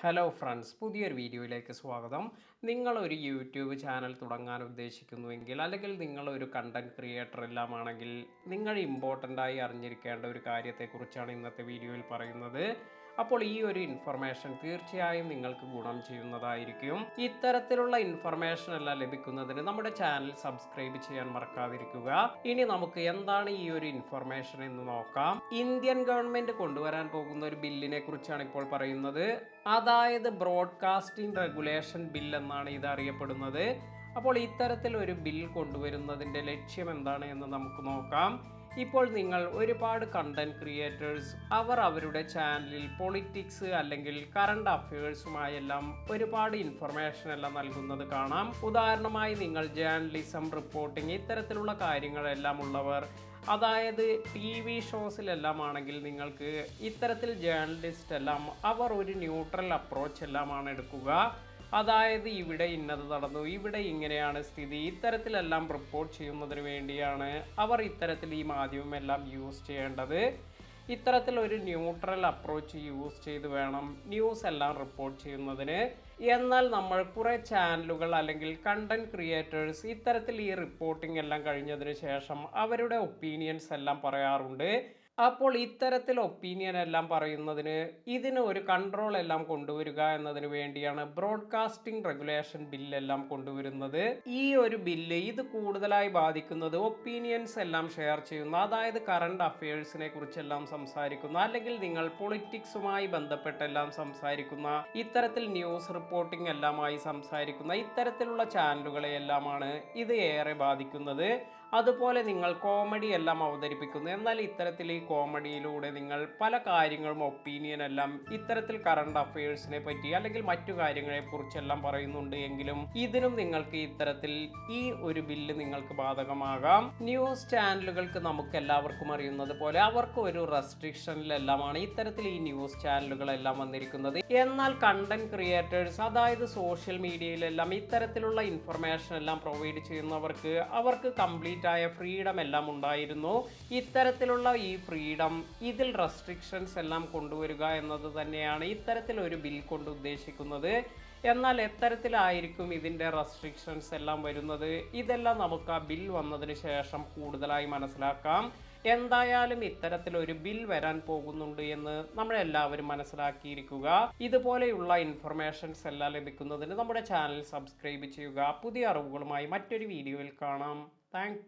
Hello friends, പുതിയൊരു വീഡിയോയിലേക്ക് സ്വാഗതം. നിങ്ങളൊരു യൂട്യൂബ് ചാനൽ തുടങ്ങാൻ ഉദ്ദേശിക്കുന്നുവെങ്കിൽ, അല്ലെങ്കിൽ നിങ്ങളൊരു കണ്ടന്റ് ക്രിയേറ്റർ എല്ലാമാണെങ്കിൽ, നിങ്ങൾ ഇമ്പോർട്ടൻ്റായി അറിഞ്ഞിരിക്കേണ്ട ഒരു കാര്യത്തെക്കുറിച്ചാണ് ഇന്നത്തെ വീഡിയോയിൽ പറയുന്നത്. അപ്പോൾ ഈ ഒരു ഇൻഫർമേഷൻ തീർച്ചയായും നിങ്ങൾക്ക് ഗുണം ചെയ്യുന്നതായിരിക്കും. ഇത്തരത്തിലുള്ള ഇൻഫർമേഷൻ എല്ലാം ലഭിക്കുന്നതിന് നമ്മുടെ ചാനൽ സബ്സ്ക്രൈബ് ചെയ്യാൻ മറക്കാതിരിക്കുക. ഇനി നമുക്ക് എന്താണ് ഈ ഒരു ഇൻഫർമേഷൻ എന്ന് നോക്കാം. ഇന്ത്യൻ ഗവൺമെന്റ് കൊണ്ടുവരാൻ പോകുന്ന ഒരു ബില്ലിനെ കുറിച്ചാണ് ഇപ്പോൾ പറയുന്നത്. അതായത് ബ്രോഡ്കാസ്റ്റിംഗ് റെഗുലേഷൻ ബിൽ എന്നാണ് ഇത് അറിയപ്പെടുന്നത്. അപ്പോൾ ഇത്തരത്തിൽ ഒരു ബിൽ കൊണ്ടുവരുന്നതിൻ്റെ ലക്ഷ്യം എന്താണ് എന്ന് നമുക്ക് നോക്കാം. ഇപ്പോൾ നിങ്ങൾ ഒരുപാട് കണ്ടന്റ് ക്രിയേറ്റേഴ്സ് അവരുടെ ചാനലിൽ പൊളിറ്റിക്സ് അല്ലെങ്കിൽ കറണ്ട് അഫയേഴ്സുമായെല്ലാം ഒരുപാട് ഇൻഫർമേഷൻ എല്ലാം നൽകുന്നത് കാണാം. ഉദാഹരണമായി നിങ്ങൾ ജേർണലിസം, റിപ്പോർട്ടിംഗ് ഇത്തരത്തിലുള്ള കാര്യങ്ങളെല്ലാം ഉള്ളവർ, അതായത് ടി വി ഷോസിലെല്ലാം ആണെങ്കിൽ നിങ്ങൾക്ക് ഇത്തരത്തിൽ ജേർണലിസ്റ്റ് എല്ലാം അവർ ഒരു ന്യൂട്രൽ അപ്രോച്ച് എല്ലാമാണ് എടുക്കുക. അതായത് ഇവിടെ ഇന്നത് നടന്നു, ഇവിടെ ഇങ്ങനെയാണ് സ്ഥിതി, ഇത്തരത്തിലെല്ലാം റിപ്പോർട്ട് ചെയ്യുന്നതിന് വേണ്ടിയാണ് അവർ ഇത്തരത്തിൽ ഈ മാധ്യമമെല്ലാം യൂസ് ചെയ്യേണ്ടത്. ഇത്തരത്തിൽ ഒരു ന്യൂട്രൽ അപ്രോച്ച് യൂസ് ചെയ്ത് വേണം ന്യൂസ് എല്ലാം റിപ്പോർട്ട് ചെയ്യുന്നതിന്. എന്നാൽ നമ്മൾ കുറേ ചാനലുകൾ അല്ലെങ്കിൽ കണ്ടന്റ് ക്രിയേറ്റേഴ്സ് ഇത്തരത്തിൽ ഈ റിപ്പോർട്ടിംഗ് എല്ലാം കഴിഞ്ഞതിന് ശേഷം അവരുടെ ഒപ്പീനിയൻസ് എല്ലാം പറയാറുണ്ട്. അപ്പോൾ ഇത്തരത്തിൽ ഒപ്പീനിയൻ എല്ലാം പറയുന്നതിന് ഇതിന് ഒരു കൺട്രോൾ എല്ലാം കൊണ്ടുവരിക എന്നതിന് വേണ്ടിയാണ് ബ്രോഡ്കാസ്റ്റിംഗ് റെഗുലേഷൻ ബില്ലെല്ലാം കൊണ്ടുവരുന്നത്. ഈ ഒരു ബില്ല് ഇത് കൂടുതലായി ബാധിക്കുന്നത് ഒപ്പീനിയൻസ് എല്ലാം ഷെയർ ചെയ്യുന്ന, അതായത് കറണ്ട് അഫയേഴ്സിനെ കുറിച്ചെല്ലാം സംസാരിക്കുന്ന, അല്ലെങ്കിൽ നിങ്ങൾ പൊളിറ്റിക്സുമായി ബന്ധപ്പെട്ടെല്ലാം സംസാരിക്കുന്ന, ഇത്തരത്തിൽ ന്യൂസ് റിപ്പോർട്ടിംഗ് എല്ലാമായി സംസാരിക്കുന്ന ഇത്തരത്തിലുള്ള ചാനലുകളെ എല്ലാമാണ് ഇത് ഏറെ ബാധിക്കുന്നത്. അതുപോലെ നിങ്ങൾ കോമഡി എല്ലാം അവതരിപ്പിക്കുന്നു, എന്നാൽ ഇത്തരത്തിൽ ഈ കോമഡിയിലൂടെ നിങ്ങൾ പല കാര്യങ്ങളും ഒപ്പീനിയൻ എല്ലാം ഇത്തരത്തിൽ കറണ്ട് അഫയേഴ്സിനെ പറ്റി അല്ലെങ്കിൽ മറ്റു കാര്യങ്ങളെ കുറിച്ചെല്ലാം പറയുന്നുണ്ട് എങ്കിലും ഇതിനും നിങ്ങൾക്ക് ഇത്തരത്തിൽ ഈ ഒരു ബില്ല് നിങ്ങൾക്ക് ബാധകമാകാം. ന്യൂസ് ചാനലുകൾക്ക് നമുക്ക് എല്ലാവർക്കും അറിയുന്നത് പോലെ അവർക്ക് ഒരു റെസ്ട്രിക്ഷനിലെല്ലാമാണ് ഇത്തരത്തിൽ ഈ ന്യൂസ് ചാനലുകളെല്ലാം വന്നിരിക്കുന്നത്. എന്നാൽ കണ്ടന്റ് ക്രിയേറ്റേഴ്സ്, അതായത് സോഷ്യൽ മീഡിയയിലെല്ലാം ഇത്തരത്തിലുള്ള ഇൻഫർമേഷൻ എല്ലാം പ്രൊവൈഡ് ചെയ്യുന്നവർക്ക് അവർക്ക് കംപ്ലീറ്റ് ആയ ഫ്രീഡം എല്ലാം ഉണ്ടായിരുന്നു. ഇത്തരത്തിലുള്ള ഈ ഫ്രീഡം, ഇതിൽ റെസ്ട്രിക്ഷൻസ് എല്ലാം കൊണ്ടുവരിക എന്നത് തന്നെയാണ് ഇത്തരത്തിൽ ഒരു ബിൽ കൊണ്ട് ഉദ്ദേശിക്കുന്നത്. എന്നാൽ എത്തരത്തിലായിരിക്കും ഇതിൻ്റെ റെസ്ട്രിക്ഷൻസ് എല്ലാം വരുന്നത്, ഇതെല്ലാം നമുക്ക് ആ ബിൽ വന്നതിന് ശേഷം കൂടുതലായി മനസ്സിലാക്കാം. എന്തായാലും ഇത്തരത്തിലൊരു ബിൽ വരാൻ പോകുന്നുണ്ട് എന്ന് നമ്മളെല്ലാവരും മനസ്സിലാക്കിയിരിക്കുക. ഇതുപോലെയുള്ള ഇൻഫർമേഷൻസ് എല്ലാം ലഭിക്കുന്നതിന് നമ്മുടെ ചാനൽ സബ്സ്ക്രൈബ് ചെയ്യുക. പുതിയ അറിവുകളുമായി മറ്റൊരു വീഡിയോയിൽ കാണാം. താങ്ക്